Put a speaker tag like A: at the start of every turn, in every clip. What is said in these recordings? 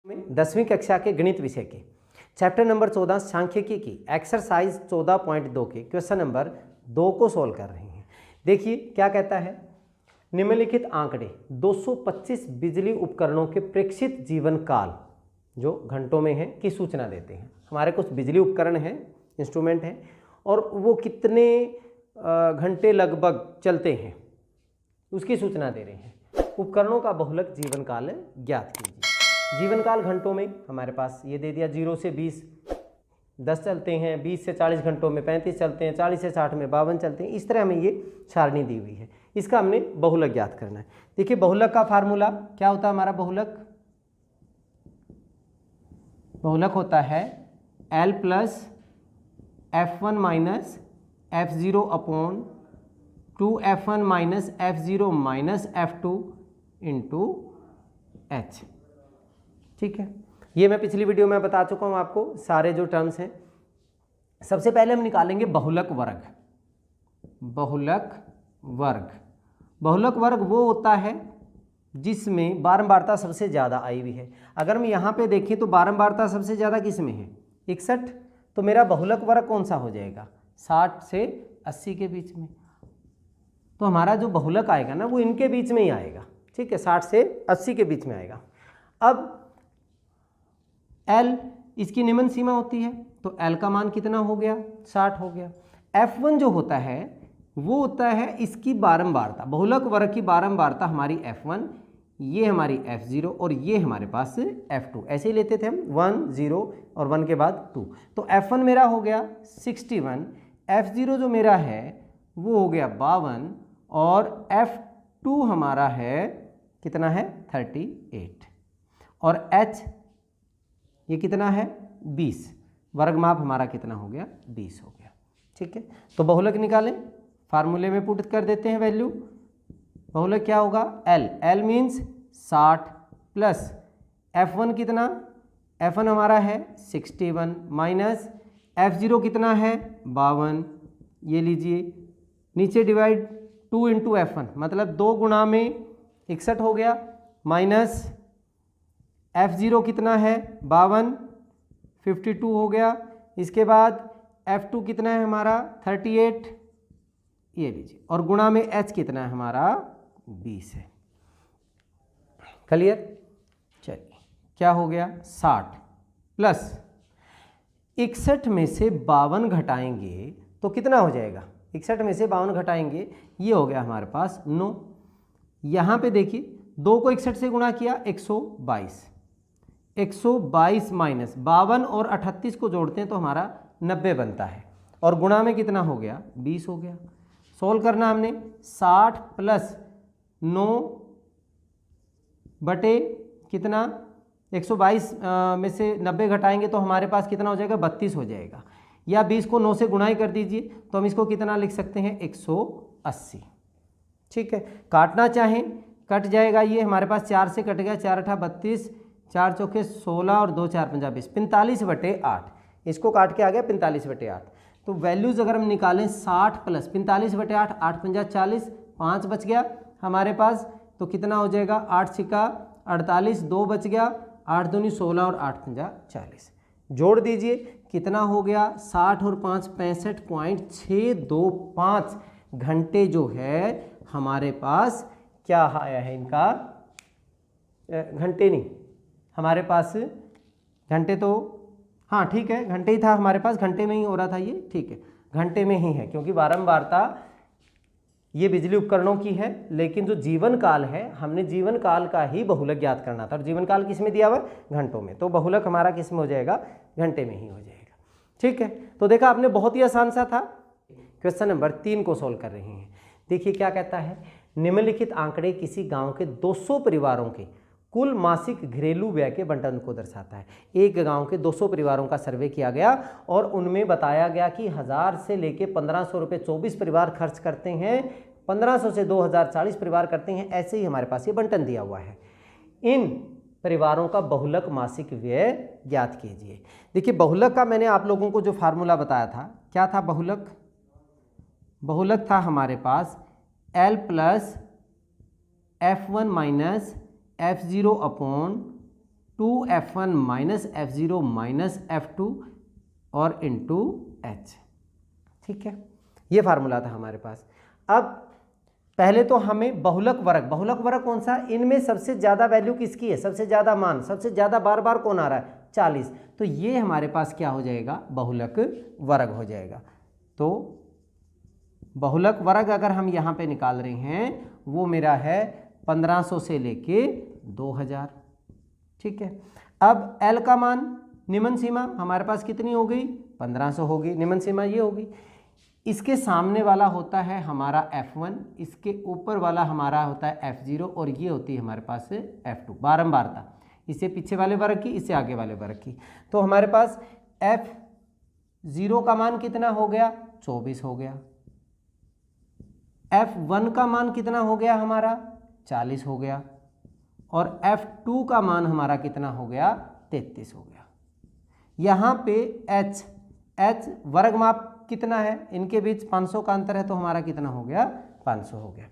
A: 10वीं कक्षा के गणित विषय के चैप्टर नंबर 14 सांख्यिकी की एक्सरसाइज 14.2 के क्वेश्चन नंबर 2 को सोल्व कर रहे हैं। देखिए क्या कहता है, निम्नलिखित आंकड़े 225 बिजली उपकरणों के प्रेक्षित जीवन काल जो घंटों में है की सूचना देते हैं। हमारे कुछ बिजली उपकरण हैं, इंस्ट्रूमेंट हैं, और वो कितने घंटे लगभग चलते हैं उसकी सूचना दे रहे हैं। उपकरणों का बहुलक जीवन काल ज्ञात कीजिए। जीवन काल घंटों में हमारे पास ये दे दिया, 0 से 20 10 चलते हैं, 20 से 40 घंटों में 35 चलते हैं, 40 से 60 में 52 चलते हैं। इस तरह हमें ये सारणी दी हुई है, इसका हमने बहुलक ज्ञात करना है। देखिए बहुलक का फार्मूला क्या होता है हमारा, बहुलक होता है L plus F1 minus F0 upon 2F1 minus F0 minus F2 into H। ठीक है, ये मैं पिछली वीडियो में बता चुका हूँ आपको सारे जो टर्म्स हैं। सबसे पहले हम निकालेंगे बहुलक वर्ग। बहुलक वर्ग वो होता है जिसमें बारंबारता सबसे ज़्यादा आई हुई है। अगर हम यहाँ पे देखें तो बारंबारता सबसे ज़्यादा किस में है, 61। तो मेरा बहुलक वर्ग कौन सा हो जाएगा, 60 से 80 के बीच में। तो हमारा जो बहुलक आएगा ना वो इनके बीच में ही आएगा। ठीक है, 60 से 80 के बीच में आएगा। अब L इसकी निम्न सीमा होती है, तो L का मान कितना हो गया, 60 हो गया। F1 जो होता है वो होता है इसकी बारंबारता, बहुलक वर्ग की बारंबारता हमारी F1, ये हमारी F0 और ये हमारे पास F2। ऐसे ही लेते थे हम 1 0 और 1 के बाद 2। तो F1 मेरा हो गया 61, F0 जो मेरा है वो हो गया 52 और F2 हमारा है कितना है 38 और H ये कितना है 20। वर्गमाप हमारा कितना हो गया, 20 हो गया। ठीक है, तो बहुलक निकालें, फार्मूले में पुट कर देते हैं वैल्यू। बहुलक क्या होगा, L मीन्स 60 प्लस F1 कितना, F1 हमारा है 61 माइनस F0 कितना है 52, ये लीजिए नीचे डिवाइड 2 इंटू F1 मतलब 2 गुणा में 61 हो गया, माइनस F0 कितना है 52 52 हो गया। इसके बाद F2 कितना है हमारा 38, ये लीजिए, और गुणा में H कितना है हमारा 20 है। क्लियर, चलिए क्या हो गया 60 प्लस 61 में से 52 घटाएंगे तो कितना हो जाएगा, 61 में से 52 घटाएंगे ये हो गया हमारे पास 9। यहाँ पे देखिए 2 को 61 से गुणा किया 122 माइनस 52 और 38 को जोड़ते हैं तो हमारा 90 बनता है, और गुणा में कितना हो गया 20 हो गया। सोल्व करना हमने 60 प्लस 9 बटे कितना 122 में से 90 घटाएंगे तो हमारे पास कितना हो जाएगा 32 हो जाएगा, या 20 को 9 से गुणा ही कर दीजिए तो हम इसको कितना लिख सकते हैं 180। ठीक है, काटना चाहें कट जाएगा, ये हमारे पास 4 से कट गया, 4 8 32, 4 चौके 16 और 2 4 5 20, 45/8। इसको काट के आ गया 45/8। तो वैल्यूज़ अगर हम निकालें 60 प्लस 45/8, 8 5 40, 5 बच गया हमारे पास, तो कितना हो जाएगा 8 6 48, 2 बच गया, 8 दूनी 16 और 8 5 40। जोड़ दीजिए कितना हो गया 60 और 5 65.625 घंटे जो है हमारे पास क्या आया है इनका, घंटे नहीं हमारे पास, घंटे तो हाँ ठीक है घंटे ही था हमारे पास, घंटे में ही हो रहा था ये। ठीक है, घंटे में ही है क्योंकि बारंबारता ये बिजली उपकरणों की है, लेकिन जो जीवन काल है हमने जीवन काल का ही बहुलक ज्ञात करना था, और जीवन काल किस में दिया हुआ घंटों में, तो बहुलक हमारा किस में हो जाएगा, घंटे में ही हो जाएगा। ठीक है, तो देखा आपने बहुत ही आसान सा था। क्वेश्चन नंबर 3 को सोल्व कर रहे हैं। देखिए क्या कहता है, निम्नलिखित आंकड़े किसी गांव के 200 परिवारों के कुल मासिक घरेलू व्यय के बंटन को दर्शाता है। एक गांव के 200 परिवारों का सर्वे किया गया और उनमें बताया गया कि 1000 से लेके 1500 रुपये 24 परिवार खर्च करते हैं, 1500 से 2000 40 परिवार करते हैं। ऐसे ही हमारे पास ये बंटन दिया हुआ है। इन परिवारों का बहुलक मासिक व्यय ज्ञात कीजिए। देखिए बहुलक का मैंने आप लोगों को जो फार्मूला बताया था, क्या था बहुलक था हमारे पास L plus F1 minus F0 upon 2f1 minus f0 minus f2 और इंटू h। ठीक है, ये फार्मूला था हमारे पास। अब पहले तो हमें बहुलक वर्ग कौन सा, इनमें सबसे ज़्यादा वैल्यू किसकी है, सबसे ज़्यादा मान, सबसे ज़्यादा बार बार कौन आ रहा है, 40। तो ये हमारे पास क्या हो जाएगा, बहुलक वर्ग हो जाएगा। तो बहुलक वर्ग अगर हम यहाँ पे निकाल रहे हैं वो मेरा है 1500 से लेके 2000। ठीक है, अब L का मान, निम्न सीमा हमारे पास कितनी हो गई, 1500 होगी, निम्न सीमा ये होगी। इसके सामने वाला होता है हमारा f1, इसके ऊपर वाला हमारा होता है f0 और ये होती है हमारे पास f2, बारंबारता, इसे पीछे वाले वर्ग की, इसे आगे वाले वर्ग की। तो हमारे पास f0 का मान कितना हो गया, 24 हो गया। f1 का मान कितना हो गया हमारा, 40 हो गया। और f2 का मान हमारा कितना हो गया, 33 हो गया। यहाँ पे h वर्ग माप कितना है, इनके बीच 500 का अंतर है, तो हमारा कितना हो गया, 500 हो गया।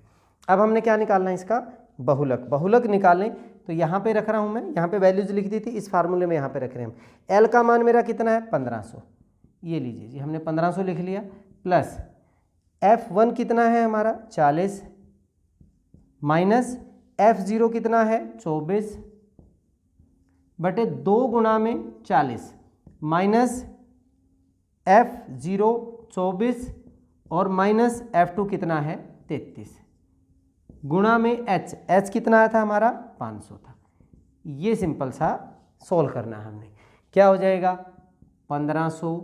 A: अब हमने क्या निकालना है, इसका बहुलक निकालें। तो यहाँ पे रख रहा हूँ मैं, यहाँ पे वैल्यूज लिख दी थी, इस फार्मूले में यहाँ पे रख रहे हैं हम। L का मान मेरा कितना है, 1500, ये लीजिए जी, हमने 1500 लिख लिया। प्लस f1 कितना है हमारा, 40, माइनस f0 कितना है, 24 बटे 2 गुणा में 40, माइनस f0 24 और माइनस f2 कितना है, 33 गुणा में h कितना आया था हमारा, 500 था। ये सिंपल सा सोल्व करना है हमने। क्या हो जाएगा, 1500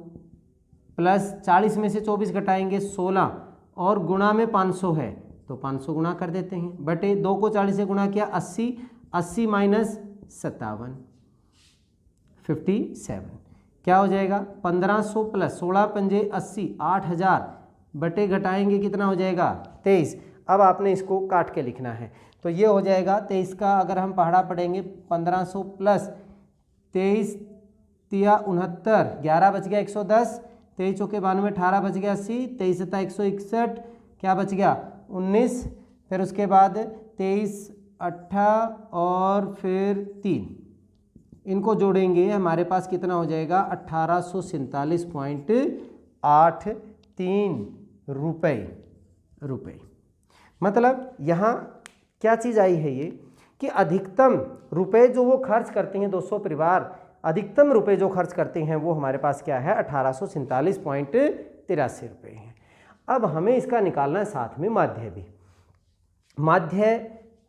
A: प्लस 40 में से 24 घटाएंगे 16 और गुणा में 500 है तो 500 गुणा कर देते हैं, बटे 2 को 40 से गुणा किया 80, 80 माइनस 57, 57। क्या हो जाएगा, 1500 प्लस 16 पंजे 80, 8000 बटे घटाएंगे कितना हो जाएगा, 23। अब आपने इसको काट के लिखना है, तो ये हो जाएगा 23 का अगर हम पहाड़ा पढ़ेंगे, 1500 प्लस 23 तिया 69, 11 बच गया 110, 23 चौके 92, 18 बच गया 80, 23 सत्ता 161, क्या बच गया 19, फिर उसके बाद 23 8 और फिर 3, इनको जोड़ेंगे हमारे पास कितना हो जाएगा, 1847.83 रुपये। मतलब यहाँ क्या चीज़ आई है ये कि अधिकतम रुपए जो वो खर्च करते हैं, 200 परिवार अधिकतम रुपए जो खर्च करते हैं वो हमारे पास क्या है, 1847.83 रुपये हैं। अब हमें इसका निकालना है साथ में माध्य भी। माध्य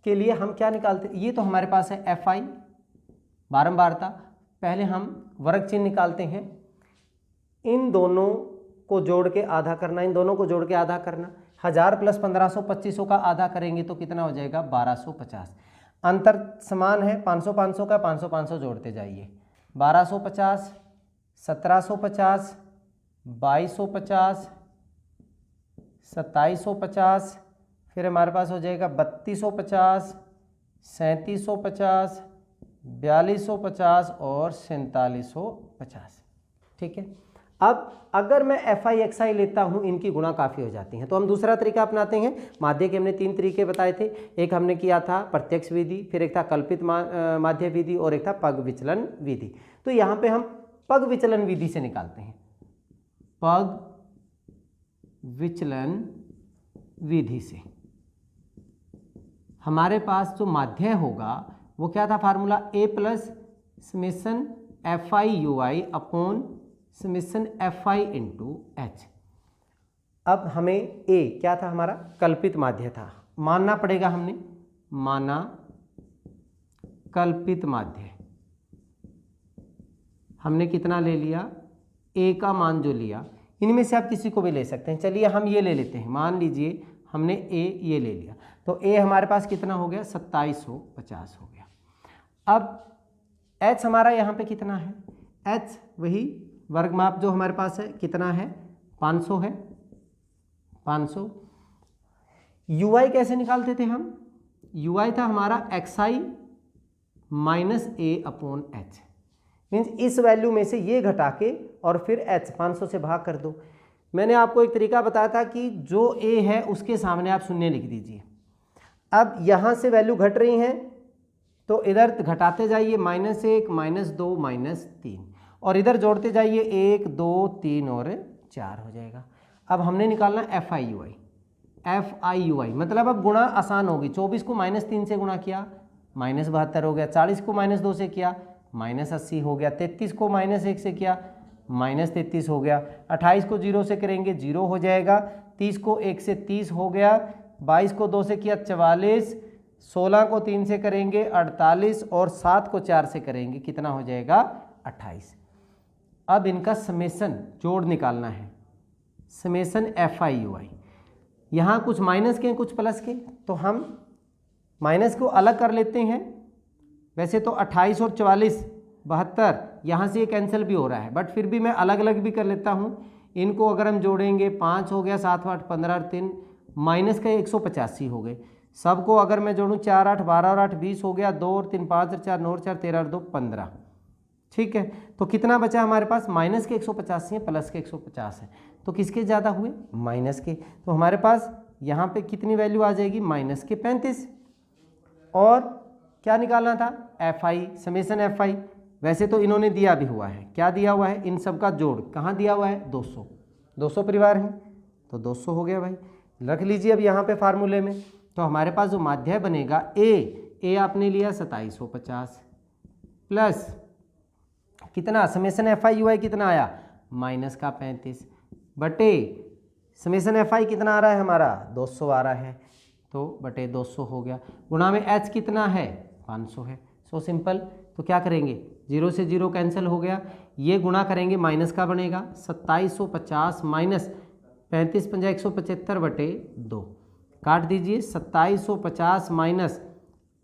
A: के लिए हम क्या निकालते, ये तो हमारे पास है FI बारंबारता। पहले हम वर्ग चिन्ह निकालते हैं, इन दोनों को जोड़ के आधा करना, इन दोनों को जोड़ के आधा करना। 1000 प्लस 1500 2500 का आधा करेंगे तो कितना हो जाएगा, 1250। अंतर समान है, 500 500 का, 500 500 जोड़ते जाइए, 1250, 1750, 2250, 2750, फिर हमारे पास हो जाएगा 3250, 3750, 4250 और 4750। ठीक है, अब अगर मैं FI XI लेता हूं, इनकी गुणा काफ़ी हो जाती हैं, तो हम दूसरा तरीका अपनाते हैं। माध्य के हमने 3 तरीके बताए थे, एक हमने किया था प्रत्यक्ष विधि, फिर एक था कल्पित माध्य विधि और एक था पग विचलन विधि। तो यहाँ पे हम पग विचलन विधि से निकालते हैं, पग विचलन विधि से हमारे पास जो माध्य होगा वो क्या था formula, A plus summation FI UI upon summation FI into H। अब हमें A क्या था हमारा, कल्पित माध्य था, मानना पड़ेगा हमने, माना कल्पित माध्य। हमने कितना ले लिया, A का मान जो लिया, इनमें से आप किसी को भी ले सकते हैं। चलिए हम ये ले लेते हैं, मान लीजिए हमने A ये ले लिया, तो A हमारे पास कितना हो गया, 2750 हो गया। अब H हमारा यहाँ पे कितना है, H वही वर्ग माप जो हमारे पास है कितना है, 500 है, 500। UI कैसे निकालते थे हम, UI था हमारा XI minus A upon H, means इस वैल्यू में से ये घटा के और फिर H 500 से भाग कर दो। मैंने आपको एक तरीका बताया था कि जो A है उसके सामने आप शून्य लिख दीजिए। अब यहाँ से वैल्यू घट रही हैं तो इधर घटाते जाइए -1 -2 -3 और इधर जोड़ते जाइए 1 2 3 और 4 हो जाएगा। अब हमने निकालना FI/UI मतलब अब गुणा आसान होगी। 24 को -3 से गुणा किया -72 हो गया, 40 को -2 से किया -80 हो गया, 33 को -1 से किया -33 हो गया, 28 को 0 से करेंगे 0 हो जाएगा, 30 को 1 से 30 हो गया, 22 को 2 से किया 44, 16 को 3 से करेंगे 48 और 7 को 4 से करेंगे कितना हो जाएगा 28। अब इनका समेसन जोड़ निकालना है, समेसन FI/UI। यहाँ कुछ माइनस के कुछ प्लस के, तो हम माइनस को अलग कर लेते हैं। वैसे तो 28 और 44 72 यहाँ से ये कैंसिल भी हो रहा है, बट फिर भी मैं अलग अलग भी कर लेता हूँ। इनको अगर हम जोड़ेंगे 5 हो गया, 7 8 15 और 3 माइनस का 185 हो गए। सबको अगर मैं जोड़ूँ 4 8 12 और 8 20 हो गया, 2 और 3 5 और 4 9 और 4 13 और 2 15। ठीक है, तो कितना बचा हमारे पास? माइनस के 185 है, प्लस के 150 है, तो किसके ज़्यादा हुए? माइनस के। तो हमारे पास यहाँ पे कितनी वैल्यू आ जाएगी? माइनस के 35। और क्या निकालना था? FI, summation FI। वैसे तो इन्होंने दिया भी हुआ है, क्या दिया हुआ है? इन सब का जोड़ कहाँ दिया हुआ है? 200। 200 परिवार हैं तो 200 हो गया भाई, रख लीजिए अब यहाँ पे फार्मूले में। तो हमारे पास जो माध्य बनेगा ए आपने लिया 2750 प्लस कितना? समेसन FI/UI कितना आया? माइनस का 35 बटे समेसन FI कितना आ रहा है हमारा? 200 आ रहा है, तो बटे 200 हो गया। गुणा में H कितना है? 500 है। So simple. तो क्या करेंगे? 0 से 0 कैंसिल हो गया, ये गुणा करेंगे माइनस का बनेगा 2750 माइनस 35 पंजा 175 बटे 2 काट दीजिए। 2750 माइनस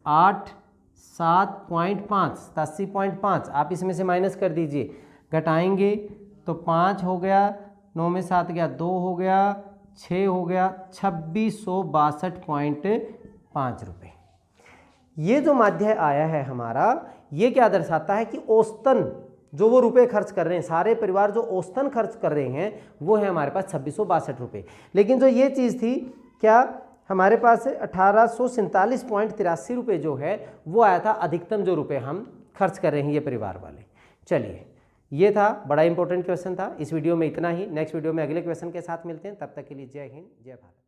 A: 8 7.5 87.5 आप इसमें से माइनस कर दीजिए, घटाएंगे तो 5 हो गया, 9 में 7 गया 2 हो गया, 6 हो गया, 2662.5 रुपये। ये जो माध्य आया है हमारा, ये क्या दर्शाता है कि औसतन जो वो रुपए खर्च कर रहे हैं, सारे परिवार जो औसतन खर्च कर रहे हैं वो है हमारे पास 2662 रुपये। लेकिन जो ये चीज़ थी, क्या हमारे पास 1847.83 रुपये जो है वो आया था अधिकतम जो रुपए हम खर्च कर रहे हैं ये परिवार वाले। चलिए, ये था बड़ा इंपॉर्टेंट क्वेश्चन था। इस वीडियो में इतना ही, नेक्स्ट वीडियो में अगले क्वेश्चन के साथ मिलते हैं। तब तक के लिए जय हिंद, जय भारत।